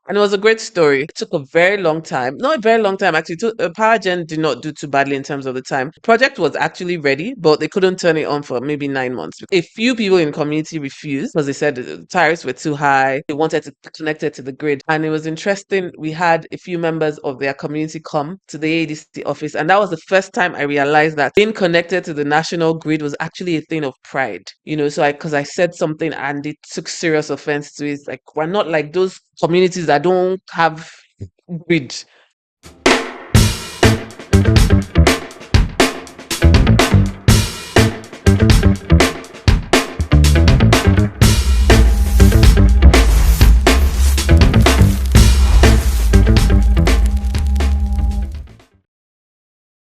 And it was a great story. It took a very long time. Not a very long time, actually. Power Gen did not do too badly in terms of the time. The project was actually ready, but they couldn't turn it on for maybe 9 months. A few people in the community refused because they said the tariffs were too high. They wanted to connect it to the grid. And it was interesting. We had a few members of their community come to the AEDC office. And that was the first time I realized that being connected to the national grid was actually a thing of pride. So because I said something and they took serious offense to it. It's like, we're not like those communities that don't have grid.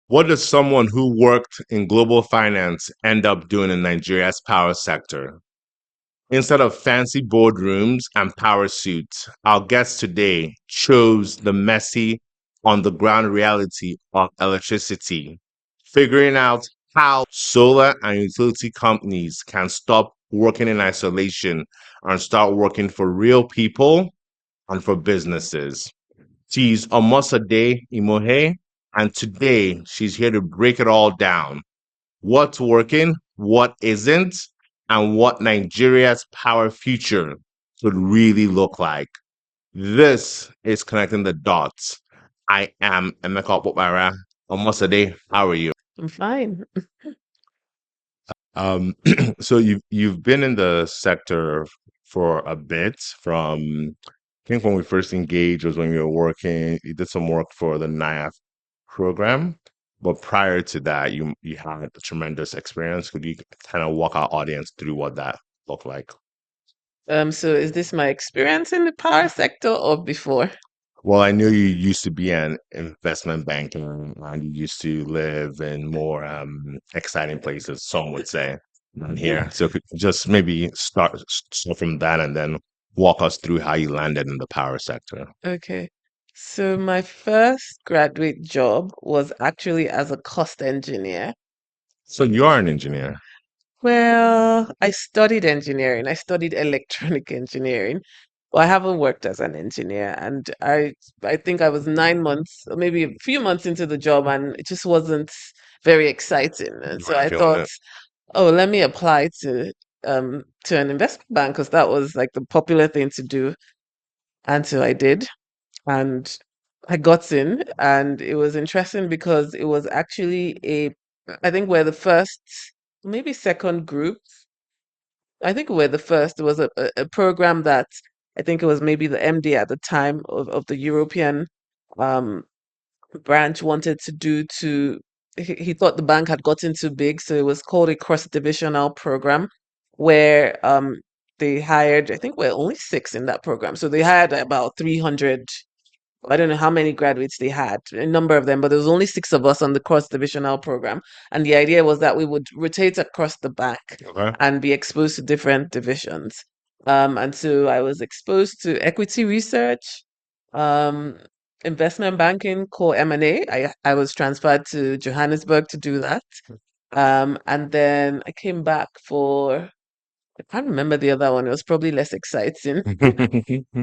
What does someone who worked in global finance end up doing in Nigeria's power sector? Instead of fancy boardrooms and power suits, our guest today chose the messy, on the ground reality of electricity, figuring out how solar and utility companies can stop working in isolation and start working for real people and for businesses. She's Omosede Imohe, and today she's here to break it all down. What's working, what isn't, and what Nigeria's power future could really look like. This is Connecting the Dots. I am Emeka Okpukpara. Omosede, how are you? I'm fine. Um, so you've been in the sector for a bit. I think when we first engaged was when you were working. You did some work for the NIAF program, but prior to that, you had a tremendous experience. Could you kind of walk our audience through what that looked like? So is this my experience in the power sector or before? Well, I knew you used to be an investment banker and you used to live in more exciting places, some would say, than here. So could you just maybe start from that and then walk us through how you landed in the power sector. Okay. So my first graduate job was actually as a cost engineer. So you are an engineer. Well, I studied engineering. I studied electronic engineering. Well, I haven't worked as an engineer, and I think I was 9 months, or maybe a few months into the job, and it just wasn't very exciting. And You so weren't I feeling thought, it. oh, let me apply to an investment bank because that was like the popular thing to do. And so I did, and I got in, and it was interesting because it was actually I think we're the first, maybe second group. I think we're the first. It was a program that I think it was maybe the MD at the time of the European um, branch wanted to do he thought the bank had gotten too big, so it was called a cross-divisional program where they hired, I think we're only six in that program. So they hired about 300. I don't know how many graduates they had, a number of them, but there was only six of us on the cross-divisional program. And the idea was that we would rotate across the bank Okay. and be exposed to different divisions. And so I was exposed to equity research, um, investment banking, core M&A. I was transferred to Johannesburg to do that. And then I came back for, I can't remember the other one. It was probably less exciting.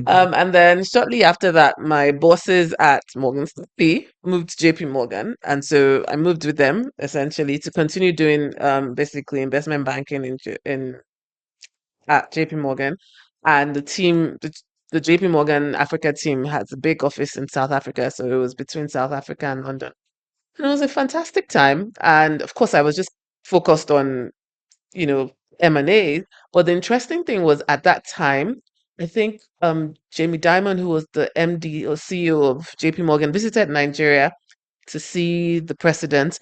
And then shortly after that, my bosses at Morgan Stanley moved to JPMorgan. And so I moved with them essentially to continue doing basically investment banking in at JPMorgan. And the JPMorgan Africa team has a big office in South Africa. So it was between South Africa and London. And it was a fantastic time. And of course, I was just focused on M&A. But the interesting thing was at that time, I think Jamie Dimon, who was the MD or CEO of JP Morgan, visited Nigeria to see the president.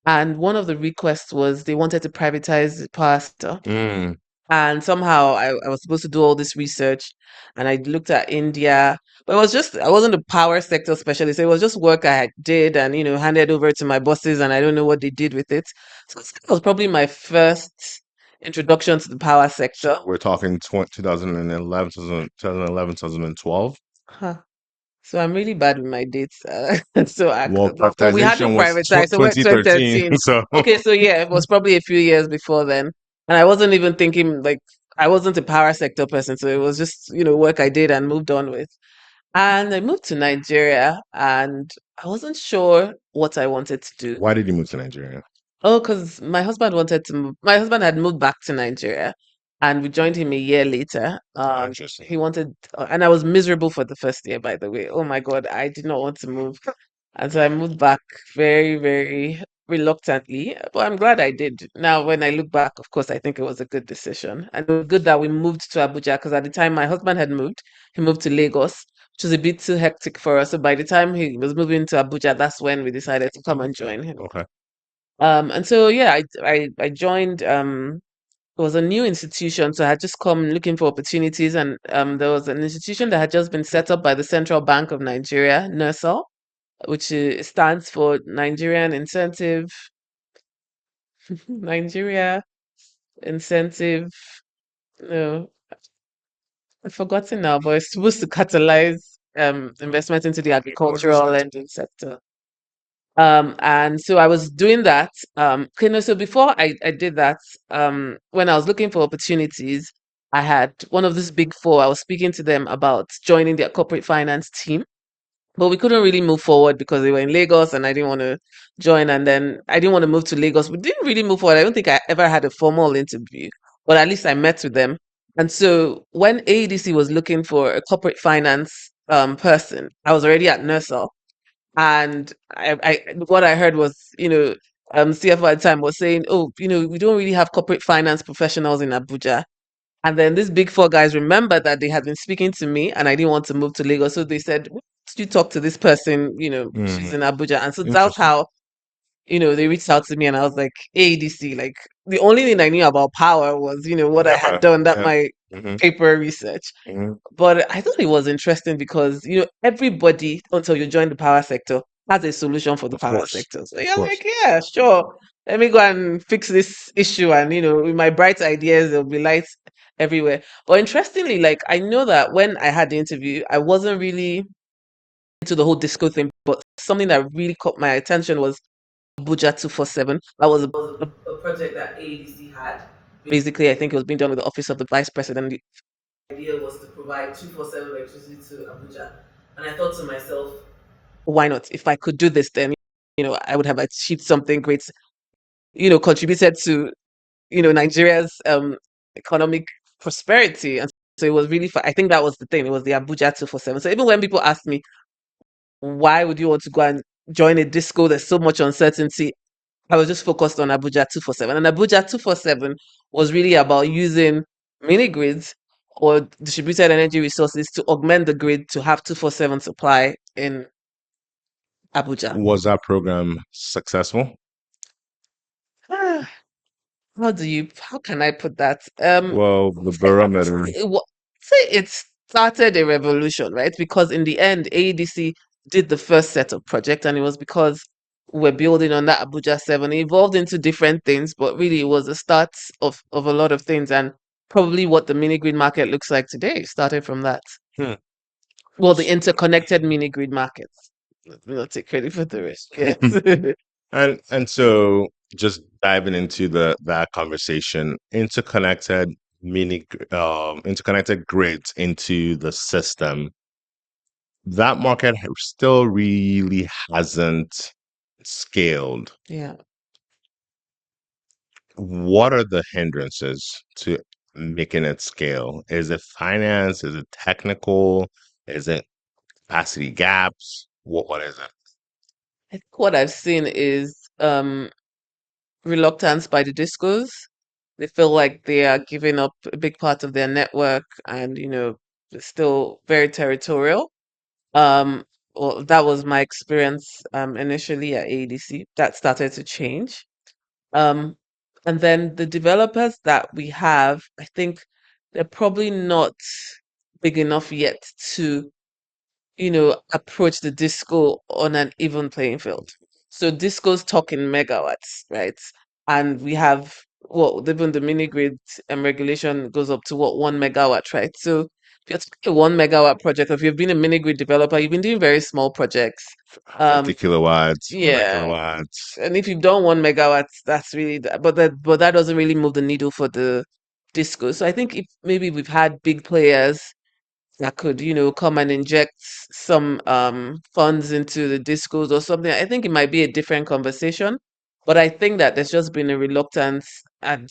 And one of the requests was they wanted to privatize the power sector. Mm, And somehow I was supposed to do all this research and I looked at India, but I wasn't a power sector specialist. It was just work I had did and, handed over to my bosses and I don't know what they did with it. So that was probably my first introduction to the power sector. we're talking 2011, 2012. Huh. So I'm really bad with my dates. Well, But we hadn't privatization was privatized. So we're 2013. 2013. So Okay, so yeah, it was probably a few years before then. And I wasn't even thinking like I wasn't a power sector person. So it was just, work I did and moved on with. And I moved to Nigeria and I wasn't sure what I wanted to do. Why did you move to Nigeria? Oh, because my husband wanted to move. My husband had moved back to Nigeria and we joined him a year later. Oh, interesting. He wanted, and I was miserable for the first year, by the way. Oh my God, I did not want to move. And so I moved back very, very reluctantly, but I'm glad I did. Now, when I look back, of course, I think it was a good decision. And it was good that we moved to Abuja because at the time my husband had moved, he moved to Lagos, which was a bit too hectic for us. So by the time he was moving to Abuja, that's when we decided to come and join him. Okay. And so yeah, I joined it was a new institution, so I had just come looking for opportunities and there was an institution that had just been set up by the Central Bank of Nigeria, NERSAL, which stands for Nigeria Incentive, no, I've forgotten now, but it's supposed to catalyze investment into the agricultural lending sector. And so I was doing that. Okay, no, so before I did that, when I was looking for opportunities, I had one of these big four. I was speaking to them about joining their corporate finance team, but we couldn't really move forward because they were in Lagos and I didn't want to join. And then I didn't want to move to Lagos. We didn't really move forward. I don't think I ever had a formal interview, but at least I met with them. And so when AEDC was looking for a corporate finance person, I was already at NERSA and what I heard was, CFO at the time was saying, oh, we don't really have corporate finance professionals in Abuja. And then these big four guys remembered that they had been speaking to me and I didn't want to move to Lagos. So they said, "Why don't you talk to this person, she's Hmm. in Abuja." And so that's Interesting. how, they reached out to me and I was like, AEDC, like the only thing I knew about power was, what I had Yeah. done, that Yeah. my Hmm. paper research. Hmm. But I thought it was interesting because, everybody until you join the power sector has a solution for the Of power course. sector. So Of you're course. like, yeah, sure. Let me go and fix this issue. And, with my bright ideas, there'll be lights everywhere. But interestingly, like I know that when I had the interview, I wasn't really into the whole disco thing, but something that really caught my attention was Abuja 247. That was a project that AEDC had. Basically, I think it was being done with the Office of the Vice President. The idea was to provide 247 electricity to Abuja. And I thought to myself, why not? If I could do this, then, I would have achieved something great, contributed to, Nigeria's economic prosperity. And so it was really fun. I think that was the thing. It was the Abuja 247. So even when people ask me, why would you want to go and join a disco? There's so much uncertainty. I was just focused on Abuja 247. And Abuja 247 was really about using mini grids or distributed energy resources to augment the grid to have 247 supply in Abuja. Was that program successful? How can I put that? Well, the Say, barometer say it started a revolution, right? Because in the end, AEDC did the first set of project, and it was because we're building on that Abuja 7. It evolved into different things, but really it was the start of a lot of things, and probably what the mini grid market looks like today started from that. Hmm. Well, the interconnected mini grid markets. Let me not take credit for the rest. Yes. And so just diving into the that conversation, interconnected grids into the system, that market still really hasn't scaled. Yeah. What are the hindrances to making it scale? Is it finance? Is it technical? Is it capacity gaps? What is it? I think what I've seen is reluctance by the discos. They feel like they are giving up a big part of their network and, they're still very territorial. Um, well, that was my experience initially at AEDC. That started to change. Um, and then the developers that we have, I think they're probably not big enough yet to approach the disco on an even playing field. So disco's talking megawatts, right? And we have even the mini grid regulation goes up to 1 megawatt, right? So if you're talking a 1 megawatt project, if you've been a mini grid developer, you've been doing very small projects. 50 kilowatts, 100 Yeah. kilowatts. And if you've done 1 megawatt, that's really but that doesn't really move the needle for the disco. So I think if maybe we've had big players that could, come and inject some funds into the discos or something, I think it might be a different conversation. But I think that there's just been a reluctance. And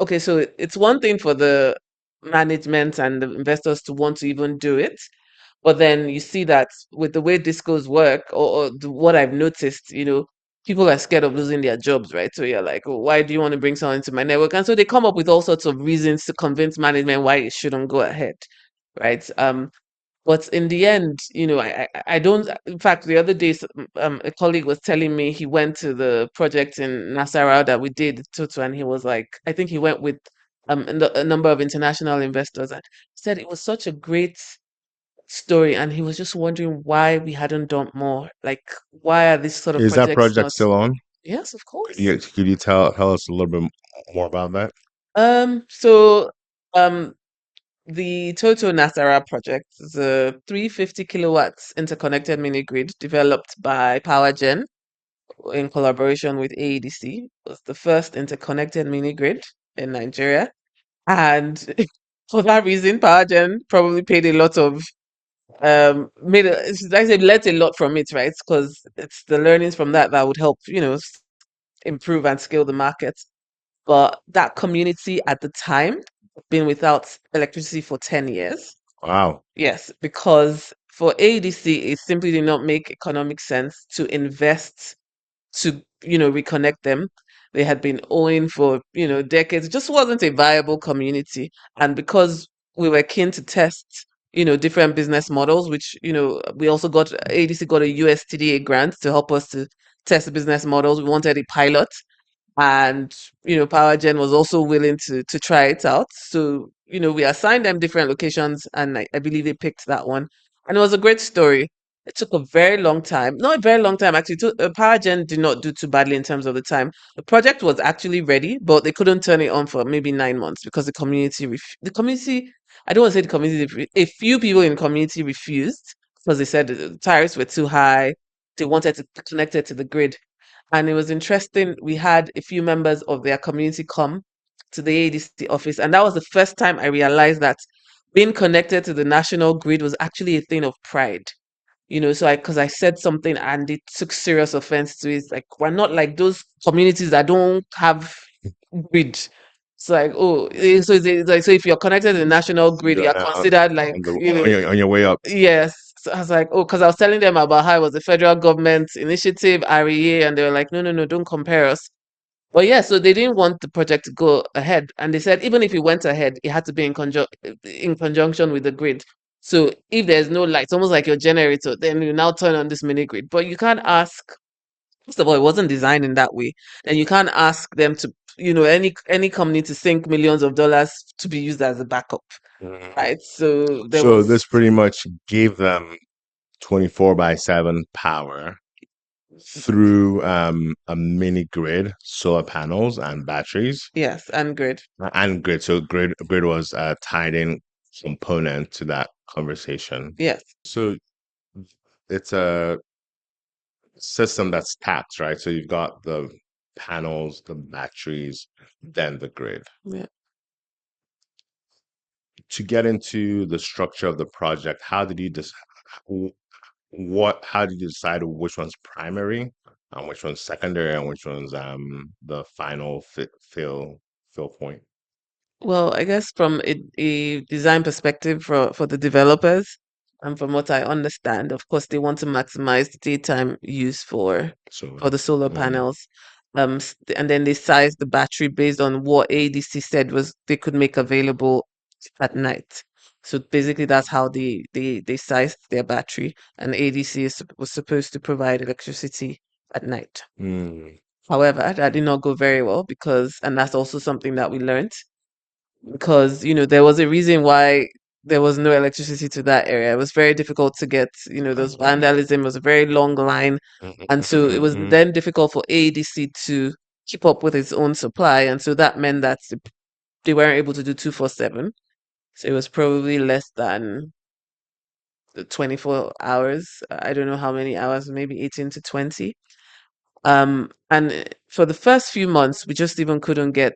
okay, so it's one thing for the management and the investors to want to even do it, but then you see that with the way discos work, or what I've noticed, people are scared of losing their jobs, right? So you're like, oh, why do you want to bring someone into my network? And so they come up with all sorts of reasons to convince management why it shouldn't go ahead, right? But in the end, I don't. In fact, the other day, a colleague was telling me he went to the project in Nasarawa that we did, Toto, and he was like, I think he went with a number of international investors, and said it was such a great story, and he was just wondering why we hadn't done more. Like, why are these sort of Is that projects project not? still on? Yes, of course. Could you tell us a little bit more about that? So, um, the Toto Nasara project is a 350 kilowatts interconnected mini grid developed by PowerGen in collaboration with AEDC. It was the first interconnected mini grid in Nigeria, and for that reason, PowerGen probably paid a lot of made a, I say learned a lot from it, right? Because it's the learnings from that would help, improve and scale the market. But that community at the time been without electricity for 10 years. Wow. Yes, because for AEDC, it simply did not make economic sense to invest to, reconnect them. They had been owing for, decades. It just wasn't a viable community. And because we were keen to test, different business models, which, we also got, ADC got a USTDA grant to help us to test the business models. We wanted a pilot, and PowerGen was also willing to try it out. So we assigned them different locations, and I believe they picked that one, and it was a great story. It took a very long time, not a very long time actually. PowerGen did not do too badly in terms of the time. The project was actually ready, but they couldn't turn it on for maybe 9 months because the community. I don't want to say the community. A few people in the community refused because they said the tariffs were too high. They wanted to connect it to the grid. And it was interesting. We had a few members of their community come to the ADC office, and that was the first time I realized that being connected to the national grid was actually a thing of pride. So because I said something and they took serious offense to it. It's like, we're not like those communities that don't have grid. It's like, oh, it's like, so if you're connected to the national grid, You're you're considered like, on your way up. yes. So I was like, oh, because I was telling them about how it was a federal government initiative, REA, and they were like, no, no, no, don't compare us. But yeah, so they didn't want the project to go ahead, and they said even if it went ahead, it had to be in conjunction with the grid. So if there's no light, it's almost like your generator, then you now turn on this mini grid. But you can't ask. First of all, it wasn't designed in that way, and you can't ask them to, any company to sink millions of dollars to be used as a backup, Mhm. right? So there So was this pretty much gave them 24 by 7 power through a mini grid, solar panels, and batteries, yes, and grid. and grid. So grid was a tied in component to that conversation. Yes. So it's a system that's tapped, right? So you've got the panels, the batteries, then the grid. Yeah. To get into the structure of the project, how did you how did you decide which one's primary and which one's secondary and which one's the final fill point? Well, I guess from a design perspective for the developers, and from what I understand, of course, they want to maximize the daytime use So for the solar mhm. panels. And then they sized the battery based on what ADC said was they could make available at night. So basically, that's how they sized their battery, and ADC was supposed to provide electricity at night. Mm. However, that did not go very well because, and that's also something that we learned because there was a reason why there was no electricity to that area. It was very difficult to get. There was vandalism. It was a very long line, and so it was Mhm. then difficult for AEDC to keep up with its own supply, and so that meant that they weren't able to do 24/7. So it was probably less than the 24 hours. I don't know how many hours, maybe 18 to 20. And for the first few months, we just even couldn't get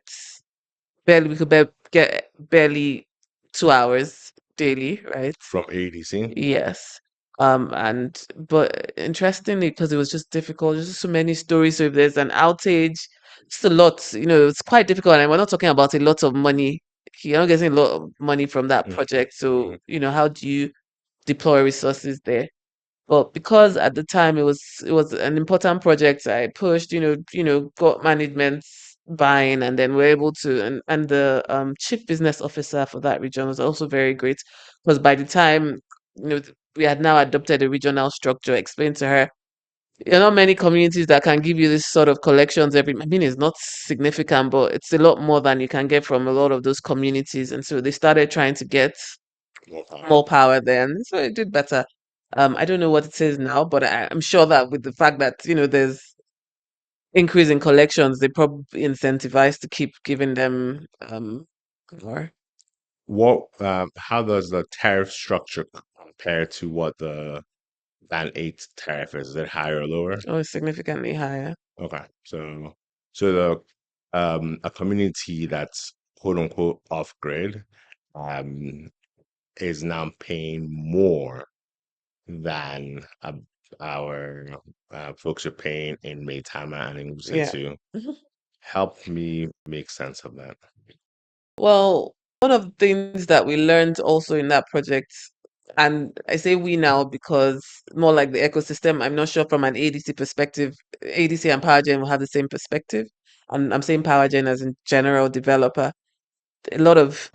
barely we could get barely 2 hours daily, right? from AEDC. Yes. But interestingly, because it was just difficult, just so many stories. So if there's an outage, it's a lot, it's quite difficult. And we're not talking about a lot of money. You're not getting a lot of money from that project. So, how do you deploy resources there? But because at the time it was an important project, I pushed, got management buying, and then we're able to, and the chief business officer for that region was also very great, because by the time we had now adopted a regional structure, explained to her, there are not many communities that can give you this sort of collections every. I mean, it's not significant, but it's a lot more than you can get from a lot of those communities. And so they started trying to get more power then. So it did better. I don't know what it is now, but I'm sure that with the fact that, there's increase in collections, they probably incentivized to keep giving them more. How does the tariff structure compare to what the Band 8 tariff is? Is it higher or lower? Oh, it's significantly higher. Okay, so a community that's quote unquote off grid um is now paying more than our folks are paying in Maitama and in Yeah. Usetu. Help me make sense of that. Well, one of the things that we learned also in that project, and I say we now because more like the ecosystem, I'm not sure from an ADC perspective, ADC and PowerGen will have the same perspective. I'm saying PowerGen as in general developer. A lot of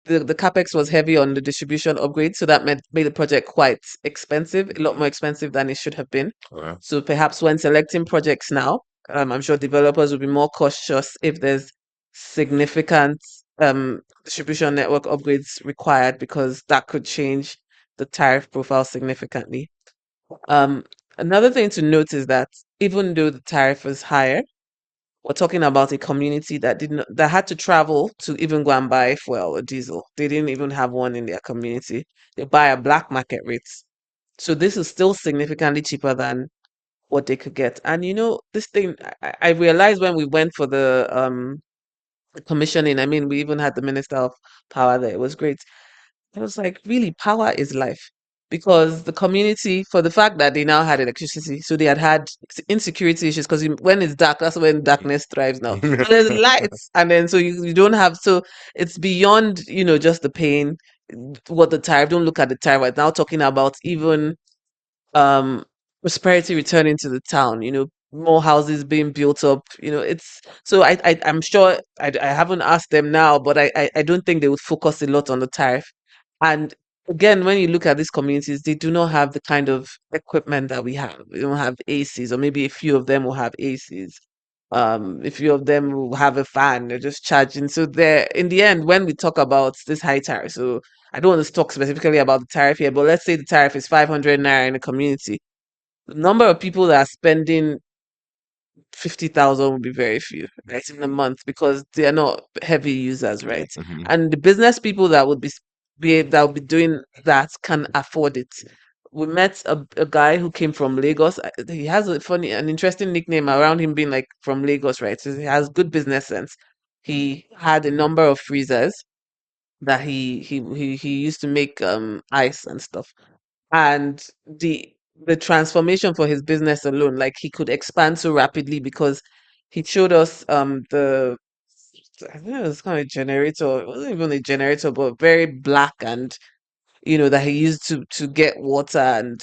the capex was heavy on the distribution upgrade, so that made the project quite expensive, a lot more expensive than it should have been. Okay. So perhaps when selecting projects now, I'm sure developers will be more cautious if there's significant distribution network upgrades required, because that could change the tariff profile significantly. Another thing to note is that even though the tariff is higher, we're talking about a community that had to travel to even go and buy fuel or diesel. They didn't even have one in their community. They buy a black market rates. So this is still significantly cheaper than what they could get. And this thing I realized when we went for the commissioning. I mean, we even had the Minister of Power there. It was great. I was like, really, power is life. Because the community, for the fact that they now had electricity, so they had insecurity issues. Because when it's dark, that's when darkness thrives now. But there's lights, and then so you don't have. So it's beyond just the pain. What the tariff? Don't look at the tariff. Right now, talking about even um prosperity returning to the town, more houses being built up. It's so I'm sure I haven't asked them now, but I don't think they would focus a lot on the tariff. And again, when you look at these communities, they do not have the kind of equipment that we have. We don't have ACs, or maybe a few of them will have ACs. A few of them will have a fan, they're just charging. So they're in the end, when we talk about this high tariff, so I don't want to talk specifically about the tariff here, but let's say the tariff is 500 naira in a community. The number of people that are spending 50,000 will be very few, right, in a month, because they are not heavy users, right? And the business people that would that would be doing that can afford it. We met a guy who came from Lagos. He has an interesting nickname around him being like from Lagos, right? So he has good business sense. He had a number of freezers that he used to make ice and stuff, and the transformation for his business alone, like he could expand so rapidly because he showed us the I think it was kind of a generator. It wasn't even a generator, but very black, and that he used to get water, and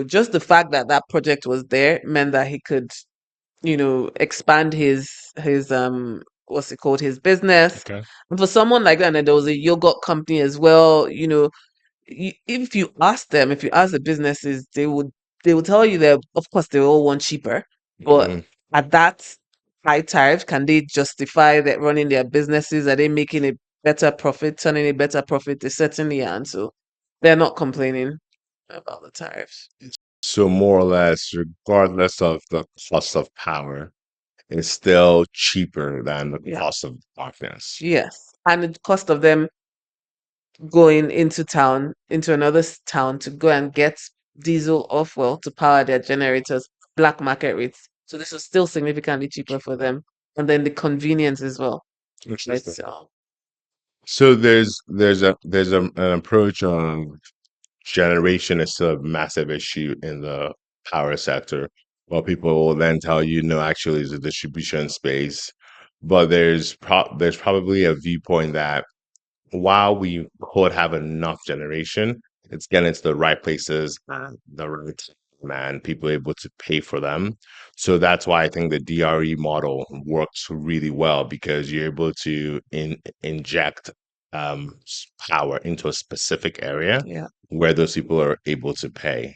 just the fact that that project was there meant that he could expand his what's it called, his business. Okay. And for someone like that, and then there was a yogurt company as well. If you ask them, if you ask the businesses, they will tell you that of course they all want cheaper, but at that high tariff, can they justify that running their businesses? Are they making a better profit, turning a better profit? They certainly are, and so they're not complaining about the tariffs. So more or less, regardless of the cost of power, it's still cheaper than the Yeah. cost of darkness. Yes, and the cost of them going into another town to go and get diesel or fuel to power their generators, black market rates. So this was still significantly cheaper for them. And then the convenience as well. Right. Interesting. So an approach of generation is still a massive issue in the power sector. Well, people will then tell you, no, actually, it's a distribution space. But there's probably a viewpoint that while we could have enough generation, it's getting to the right places and the right time, and people are able to pay for them. So that's why I think the DRE model works really well because you're able to inject power into a specific area Yeah, where those people are able to pay. I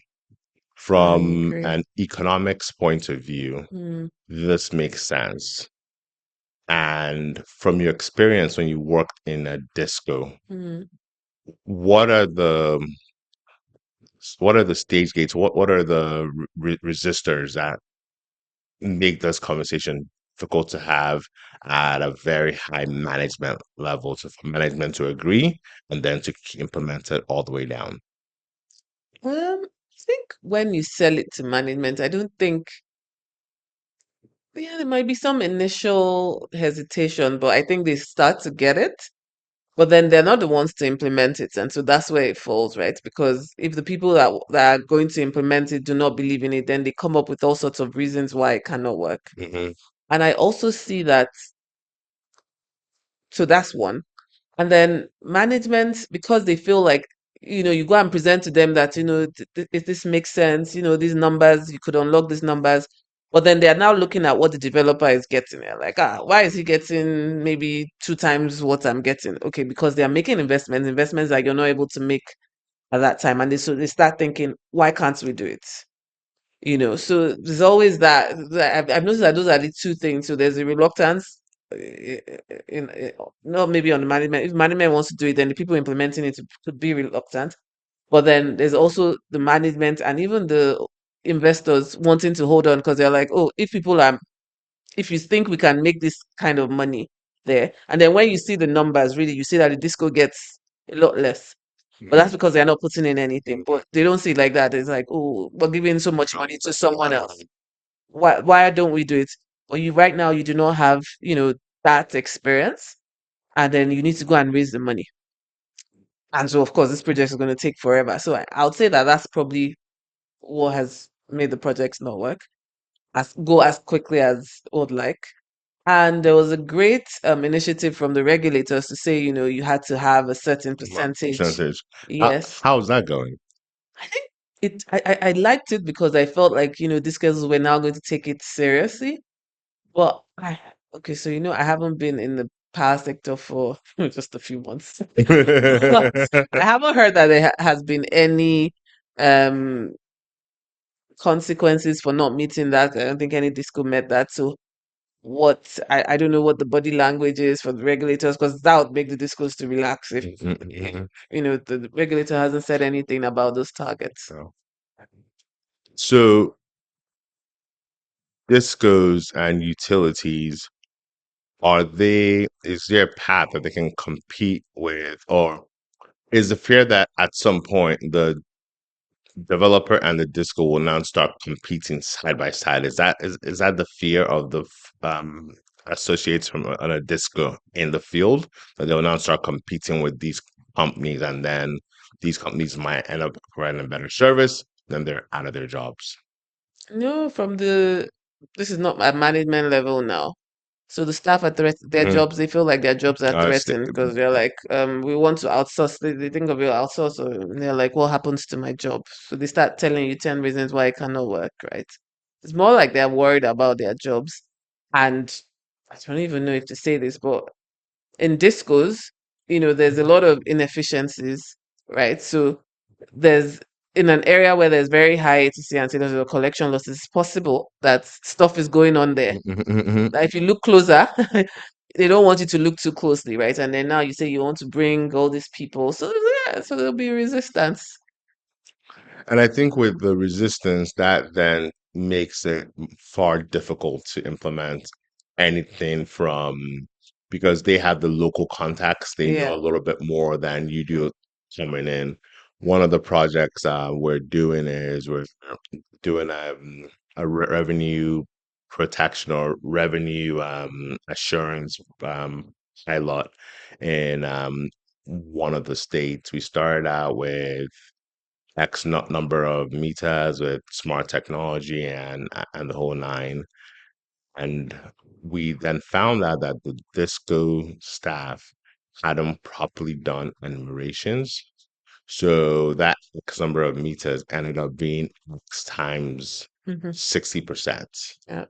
From agree. an economics point of view, Mm, this makes sense. And from your experience when you worked in a disco, mm. what are the what are the stage gates? What are the resistors that make this conversation difficult to have at a very high management level, so for management to agree and then to implement it all the way down? I think when you sell it to management, I don't think, yeah, there might be some initial hesitation, but I think they start to get it. But then they're not the ones to implement it, and so that's where it falls, right? Because if the people that are going to implement it do not believe in it, then they come up with all sorts of reasons why it cannot work. Hmm. And I also see that, so that's one. And then management, because they feel like, you go and present to them that, if this makes sense, these numbers, you could unlock these numbers. But then they are now looking at what the developer is getting. They're like, why is he getting maybe two times what I'm getting? Okay, because they are making investments that you're not able to make at that time. And so they start thinking, why can't we do it? So there's always that I've noticed that those are the two things. So there's a reluctance not maybe on the management. If management wants to do it, then the people implementing it could be reluctant. But then there's also the management and even the investors wanting to hold on because they're like, oh, if you think we can make this kind of money there, and then when you see the numbers, really, you see that the disco gets a lot less. But that's because they're not putting in anything. But they don't see it like that. It's like, oh, we're giving so much money to someone else. Why don't we do it? Well, you right now you do not have, that experience, and then you need to go and raise the money. And so, of course, this project is going to take forever. So I would say that that's probably what has made the projects not work as go as quickly as would like. And there was a great initiative from the regulators to say, you had to have a certain percentage. Percentage. Yes, How's that going? I think I liked it because I felt like, these girls were now going to take it seriously. Well, okay, so I haven't been in the power sector for just a few months. But I haven't heard that there has been any um consequences for not meeting that. I don't think any disco met that. So I don't know what the body language is for the regulators because that would make the discos to relax if the regulator hasn't said anything about those targets. So discos and utilities, is there a path that they can compete with, or is the fear that at some point the developer and the disco will now start competing side by side? Is that the fear of the associates from on a disco in the field, that they'll now start competing with these companies, and then these companies might end up providing a better service, then they're out of their jobs. No, this is not at management level now. So the staff are their Mhm. jobs, they feel like their jobs are threatened because they're like, we want to outsource. They think of it outsource, and they're like, what happens to my job? So they start telling you 10 reasons why it cannot work, right? It's more like they're worried about their jobs. And I don't even know if to say this, but in discos, there's a lot of inefficiencies, right? So there's in an area where there's very high ATC and there's a collection losses, it's possible that stuff is going on there. That if you look closer, they don't want you to look too closely, right? And then now you say you want to bring all these people, so yeah, so there'll be resistance. And I think with the resistance, that then makes it far difficult to implement anything from, because they have the local contacts, they know Yeah. a little bit more than you do coming in. One of the projects we're doing is we're doing revenue protection or revenue assurance pilot in one of the states. We started out with number of meters with smart technology and the whole nine. And we then found out that the disco staff hadn't properly done enumerations. So that X number of meters ended up being X times Hmm. 60%. Yeah.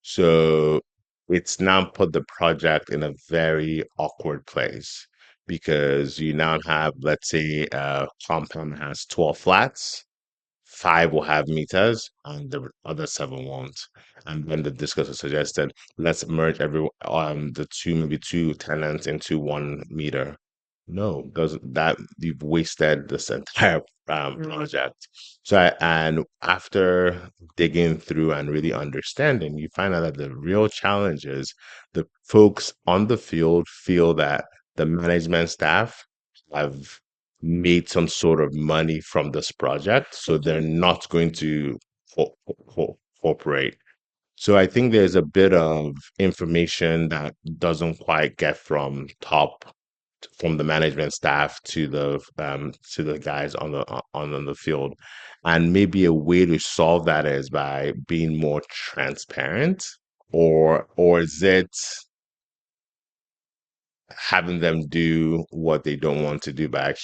So it's now put the project in a very awkward place because you now have, let's say, a compound has 12 flats, five will have meters, and the other seven won't. And then the discussor suggested, let's merge the two, maybe two tenants into 1 meter. No, doesn't that you've wasted this entire Mm. project. And after digging through and really understanding, you find out that the real challenge is the folks on the field feel that the management staff have made some sort of money from this project, so they're not going to cooperate. So I think there's a bit of information that doesn't quite get from the management staff to the guys on the field. And maybe a way to solve that is by being more transparent, or is it having them do what they don't want to do by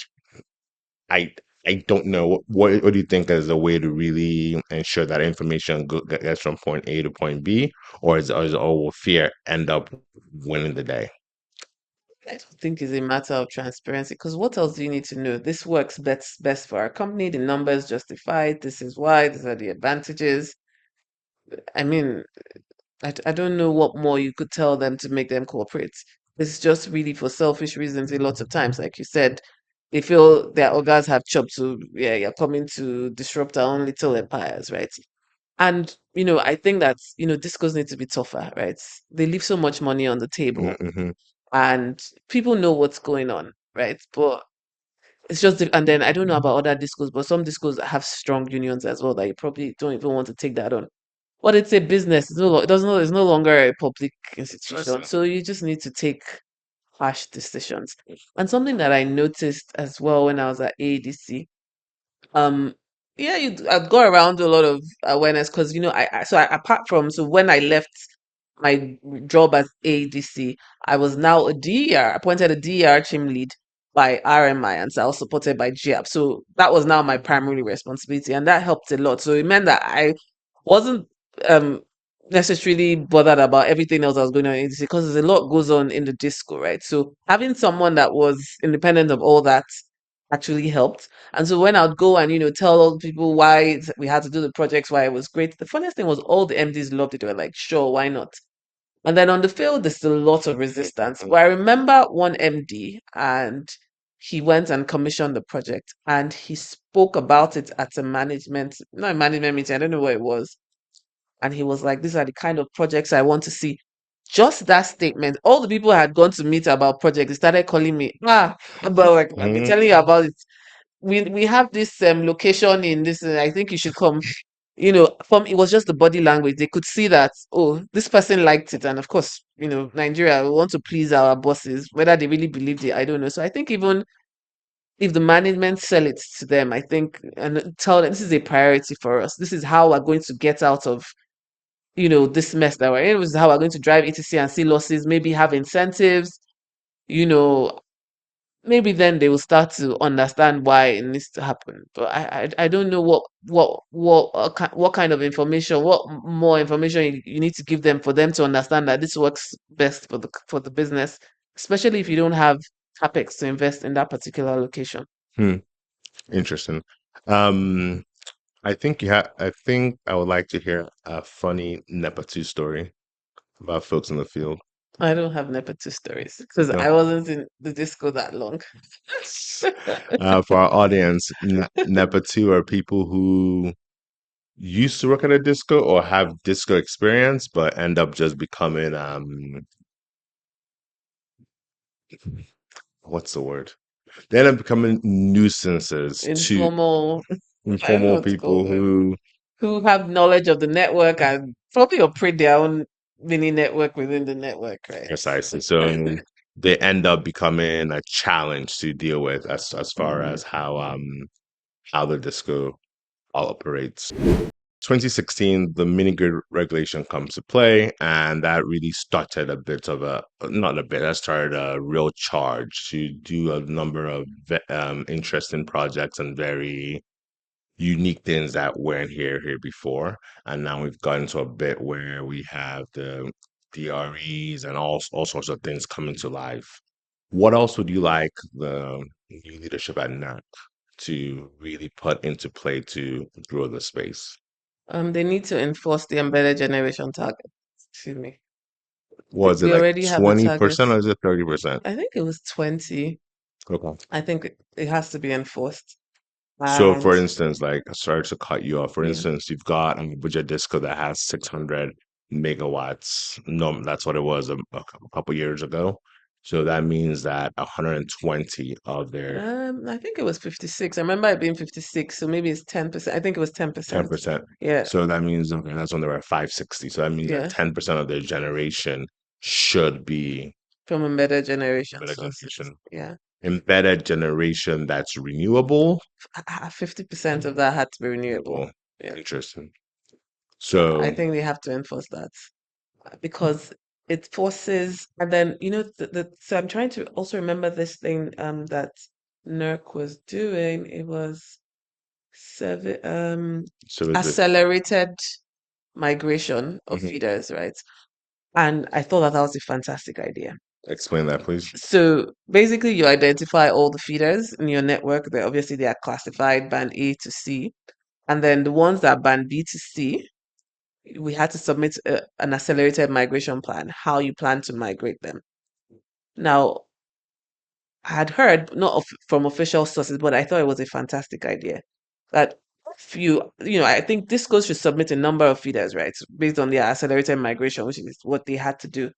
I I don't know. What do you think is a way to really ensure that information gets from point A to point B, or will fear end up winning the day? I don't think it's a matter of transparency because what else do you need to know? This works best for our company. The numbers justify it. This is why. These are the advantages. I mean, I don't know what more you could tell them to make them cooperate. It's just really for selfish reasons a lot of times. Like you said, they feel their organs have chopped, so yeah, you're coming to disrupt our own little empires, right? And I think that discos need to be tougher, right? They leave so much money on the table, Mm-hmm. and people know what's going on, right? But it's just, and then I don't know about other discos, but some discos have strong unions as well that you probably don't even want to take that on. But it's a business. It doesn't. It's no longer a public institution, Listen. so you just need to take harsh decisions. And something that I noticed as well when I was at AEDC, um, yeah, I'd go around a lot of awareness because apart from when I left my job as ADC, I was now a DER, appointed a DER team lead by RMI, and so I was supported by GAP. So that was now my primary responsibility, and that helped a lot. So it meant that I wasn't um necessarily bothered about everything else that was going on in ADC because there's a lot goes on in the disco, right? So having someone that was independent of all that actually helped. And so when I'd go and tell all the people why we had to do the projects, why it was great, the funniest thing was all the MDs loved it. They were like, sure, why not? And then on the field, there's still a lot of resistance. But I remember one MD, and he went and commissioned the project, and he spoke about it at a management, not a management meeting, I don't know what it was. And he was like, these are the kind of projects I want to see. Just that statement, all the people I had gone to meet about projects, they started calling me, but like, I've been Mhm. telling you about it. We have this location in this, I think you should come. From it was just the body language. They could see that, oh, this person liked it. And of course, Nigeria, we want to please our bosses, whether they really believed it, I don't know. So I think even if the management sell it to them, I think, and tell them this is a priority for us. This is how we're going to get out of this mess that we're in. This is how we're going to drive etc and see losses, maybe have incentives, you know maybe then they will start to understand why it needs to happen. But I don't know what kind of information, more information you need to give them for them to understand that this works best for the business, especially if you don't have capex to invest in that particular location. Hmm. Interesting. Um, I think I would like to hear a funny Nepatu story about folks in the field. I don't have nepotism stories because No. I wasn't in the disco that long. For our audience, Nepatu are people who used to work at a disco or have disco experience, but end up just becoming what's the word? They end up becoming nuisances to Informal, I don't know informal what to call people them, who who have knowledge of the network and probably operate their own mini network within the network, right? precisely so. they end up becoming a challenge to deal with as far as how the disco operates. 2016, the mini grid regulation comes to play, and that really started a bit of a not a bit. That started a real charge to do a number of interesting projects and very unique things that weren't here before. And now we've gotten to a bit where we have the DREs and all sorts of things coming to life. What else would you like the new leadership at NAC to really put into play to grow the space? They need to enforce the embedded generation target. Excuse me. Was it We like already have the 20% or targets. is it 30%? I think it was 20. Okay. I think it has to be enforced. So, And for instance, like, sorry to cut you off. For yeah, instance, you've got a budget disco that has 600 megawatts. No, that's what it was a couple years ago. So that means that 120 of their I think it was 56. I remember it being 56, so maybe it's 10%. I think it was 10%. 10%. Yeah, So that means, okay, that's when they were at 560. So that means that yeah, 10% of their generation should be from embedded generation embedded sources. generation. Yeah. Embedded generation that's renewable. 50% of that had to be renewable. Renewable. Yeah. Interesting. I So, think they have to enforce that because it forces, and then, so I'm trying to also remember this thing that NERC was doing. It was seven, so is it? accelerated migration of Mhm. feeders, right? And I thought that that was a fantastic idea. Explain that, please. So basically, you identify all the feeders in your network. They are classified band A to C, and then the ones that are band B to C, we had to submit an accelerated migration plan, how you plan to migrate them. Now, I had heard, not from official sources, but I thought it was a fantastic idea that if I think Discos should submit a number of feeders, right, based on their accelerated migration, which is what they had to do.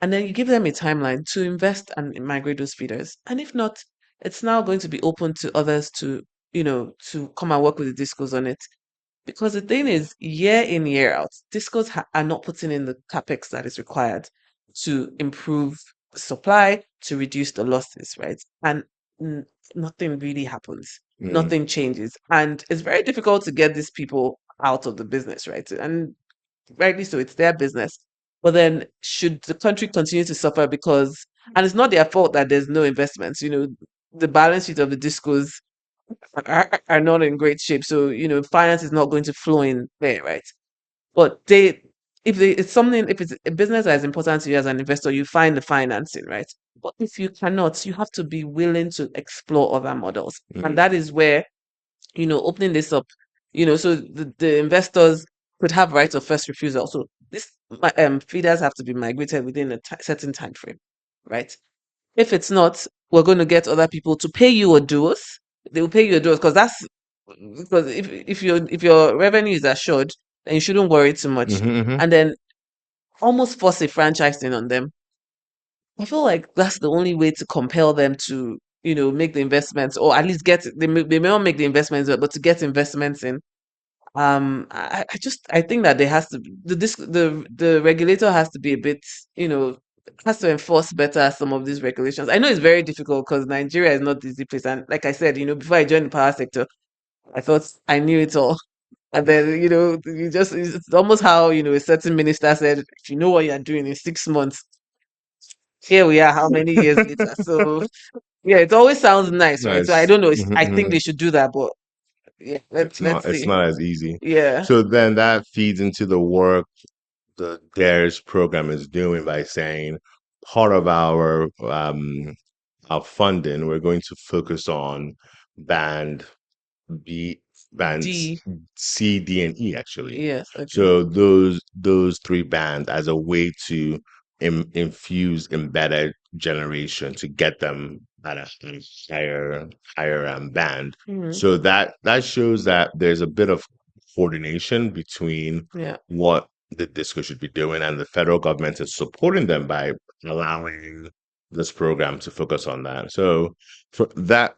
And then you give them a timeline to invest and migrate those feeders. And if not, it's now going to be open to others to come and work with the Discos on it. Because the thing is, year in, year out, discos are not putting in the capex that is required to improve the supply, to reduce the losses, right? And n- nothing really happens. Mm, Nothing changes. And it's very difficult to get these people out of the business, right? And rightly so, it's their business. But then, should the country continue to suffer because, and it's not their fault that there's no investments, the balance sheet of the discos are not in great shape. So, finance is not going to flow in there, right? But if it's a business that is important to you as an investor, you find the financing, right? But if you cannot, you have to be willing to explore other models. And mm, that is where, opening this up, so the investors could have right of first refusal. So feeders have to be migrated within a certain time frame, right? If it's not, we're going to get other people to pay you a dues. They will pay you a dues because if your revenue is assured, then you shouldn't worry too much. mhm, mhm. And then almost force a franchising on them. I feel like that's the only way to compel them to, make the investments, or at least they may not make the investments, but to get investments in. I think that there has to be the regulator has to be a bit, has to enforce better some of these regulations. I know it's very difficult because Nigeria is not the easy place, and like I said, before I joined the power sector, I thought I knew it all. And then, it's almost how, a certain minister said, if you know what you're doing in 6 months, here we are, how many years later? So, yeah, it always sounds nice, right? So I Nice. don't know. Mhm, I think mhm. they should do that, but yeah, let's It's see. not as easy. Yeah. So then that feeds into the work the DARES program is doing by saying part of our funding, we're going to focus on band B, bands D. C, D, and E actually. Yes. Okay. So those three bands as a way to infuse embedded generation to get them at a higher band. Hmm. So that shows that there's a bit of coordination between Yeah. what the disco should be doing and the federal government is supporting them by allowing this program to focus on that. So for that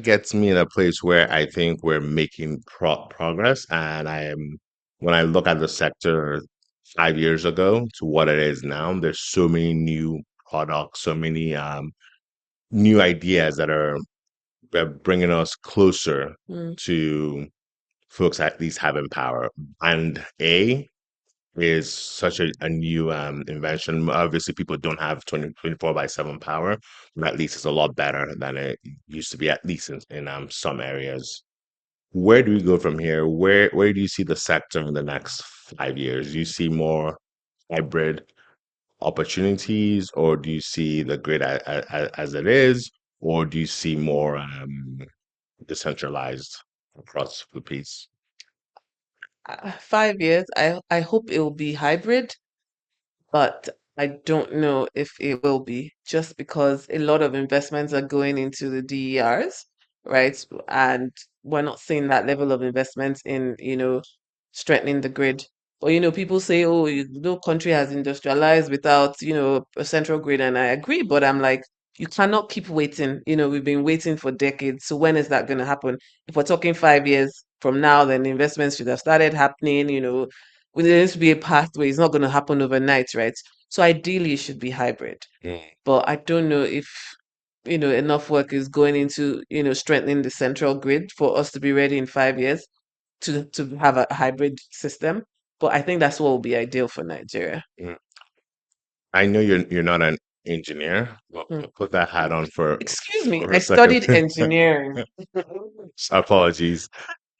gets me in a place where I think we're making progress. And when I look at the sector 5 years ago to what it is now, there's so many new products, so many new ideas that are bringing us closer Mm. to folks at least having power. And is such a new invention. Obviously, people don't have 24 by 7 power, but at least it's a lot better than it used to be, at least in some areas. Where do we go from here? Where do you see the sector in the next 5 years? Do you see more hybrid opportunities, or do you see the grid as it is, or do you see more decentralized across the piece? 5 years, I hope it will be hybrid, but I don't know if it will be just because a lot of investments are going into the DERs, right? And we're not seeing that level of investments in, strengthening the grid. Or, people say, oh, no country has industrialized without, a central grid. And I agree, but I'm like, you cannot keep waiting. We've been waiting for decades. So when is that going to happen? If we're talking 5 years from now, then investments should have started happening, there needs to be a pathway. It's not going to happen overnight, right? So ideally, it should be hybrid. But I don't know if, enough work is going into, strengthening the central grid for us to be ready in 5 years to have a hybrid system. But I think that's what will be ideal for Nigeria. Mm. I know you're not an engineer. Well, Hmm. put that hat on Excuse me, for I a second. studied engineering, Apologies.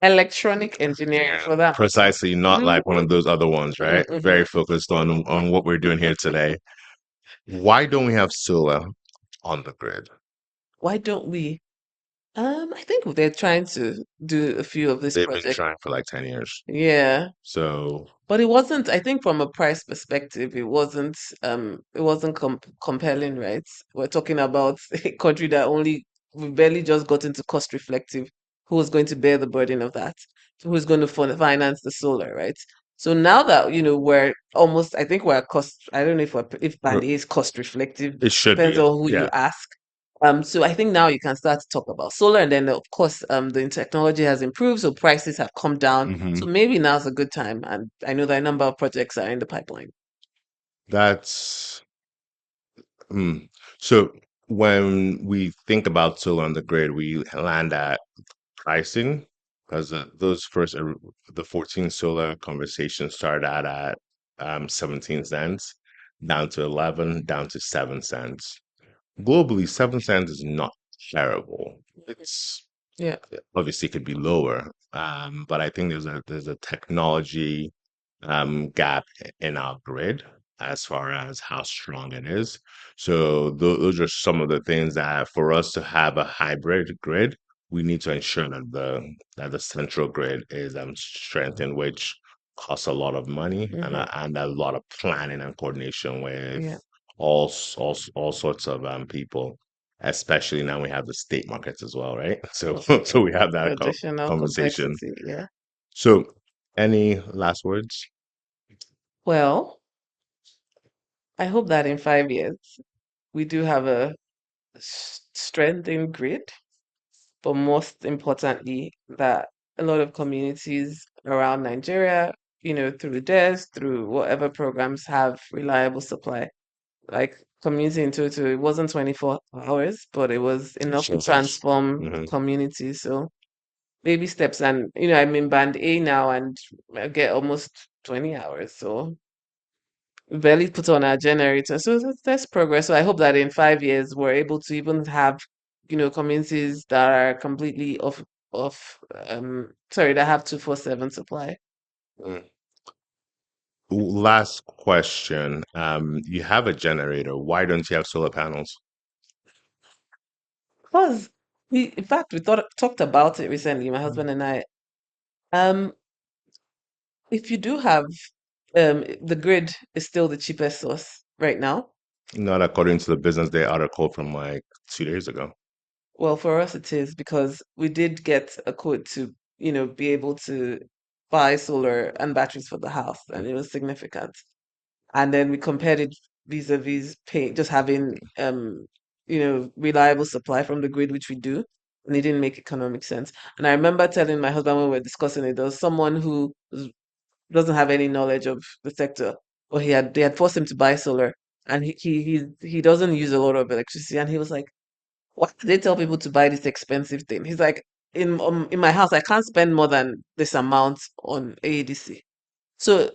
electronic engineering Yeah, for that matter. precisely not Hmm. like one of those other ones, right? Very Hmm. focused on what we're doing here today. Why don't we have solar on the grid? Why don't we? I think they're trying to do a few of these They've been projects. trying for like 10 years. Yeah. So But it wasn't, I think from a price perspective, it wasn't compelling, right? We're talking about a country that only we barely just got into cost reflective. Who is going to bear the burden of that? Who's going to finance the solar, right? So now that, we're almost, I think we're cost, I don't know if uh, band A is cost reflective, it should depends be. on who you Yeah. ask. So I think now you can start to talk about solar, and then of course, the technology has improved, so prices have come down. Hmm. So maybe now's a good time, and I know that a number of projects are in the pipeline. That's mm. So when we think about solar on the grid, we land at pricing because those first the 14 solar conversations started out at 17 cents down to 11 down to 7 cents. Globally, 7 cents is not terrible. It's Yeah. obviously could be lower, but I think there's a technology gap in our grid as far as how strong it is. So those are some of the things that for us to have a hybrid grid, we need to ensure that the central grid is strengthened, which costs a lot of money and Hmm. a lot of planning and coordination with Yeah. all sorts of people. Especially now we have the state markets as well, right? So Mm. so we have that Additional conversation. complexity. Yeah. So any last words? Well, I hope that in 5 years we do have a strengthened grid, but most importantly, that a lot of communities around Nigeria, through DES, through whatever programs, have reliable supply. Like community in total, it wasn't 24 hours, but it was enough to Jesus. transform Hmm. communities. So baby steps, and I'm in band A now, and I get almost 20 hours. So we barely put on our generator. So that's progress. So I hope that in 5 years we're able to even have, communities that are completely sorry, that have 24/7 supply. Last question. You have a generator. Why don't you have solar panels? Because in fact, we talked about it recently, my husband and I. Um, if you do have, the grid is still the cheapest source right now. Not according to the Business Day article from like 2 days ago. Well, for us it is because we did get a quote to, be able to buy solar and batteries for the house, and it was significant. And then we compared it vis-a-vis just having, reliable supply from the grid, which we do, and it didn't make economic sense. And I remember telling my husband when we were discussing it, there was someone who doesn't have any knowledge of the sector, or they had forced him to buy solar. and he doesn't use a lot of electricity. And he was like, why do they tell people to buy this expensive thing? He's like, in my house, I can't spend more than this amount on AEDC. So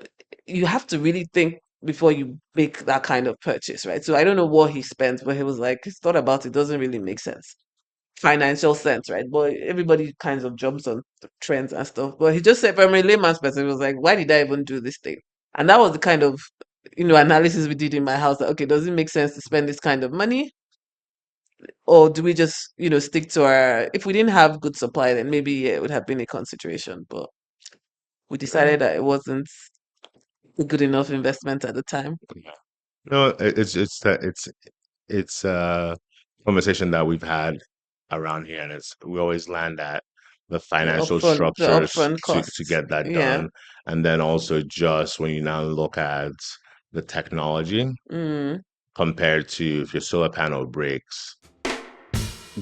you have to really think before you make that kind of purchase, right? So I don't know what he spent, but he was like, his thought about it doesn't really make sense, financial sense, right? But everybody kinds of jumps on the trends and stuff. But he just said, from a layman's perspective, he was like, why did I even do this thing? And that was the kind of analysis we did in my house. That, okay, does it make sense to spend this kind of money, or do we just stick to our? If we didn't have good supply, then maybe yeah, it would have been a consideration. But we decided that it wasn't a good enough investment at the time. Yeah. No, it's a conversation that we've had around here, and it's we always land at the financial The structures upfront to costs. get that Yeah. done, and then also just when you now look at the technology Mm, compared to if your solar panel breaks,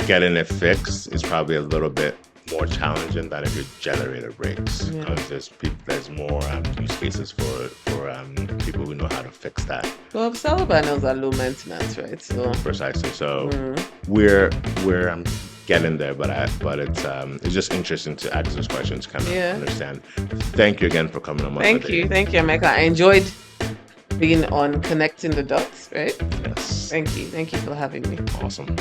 getting it fixed is probably a little bit more challenging than if your generator breaks yeah. because there's more use cases for people who know how to fix that. Well, solar panels are low maintenance, right? So, Precisely. So mm, we're getting there, but it's just interesting to ask those questions, kind of yeah. understand. Thank you again for coming on today. Thank you, Emeka. I enjoyed being on connecting the dots, right? Yes. Thank you for having me. Awesome.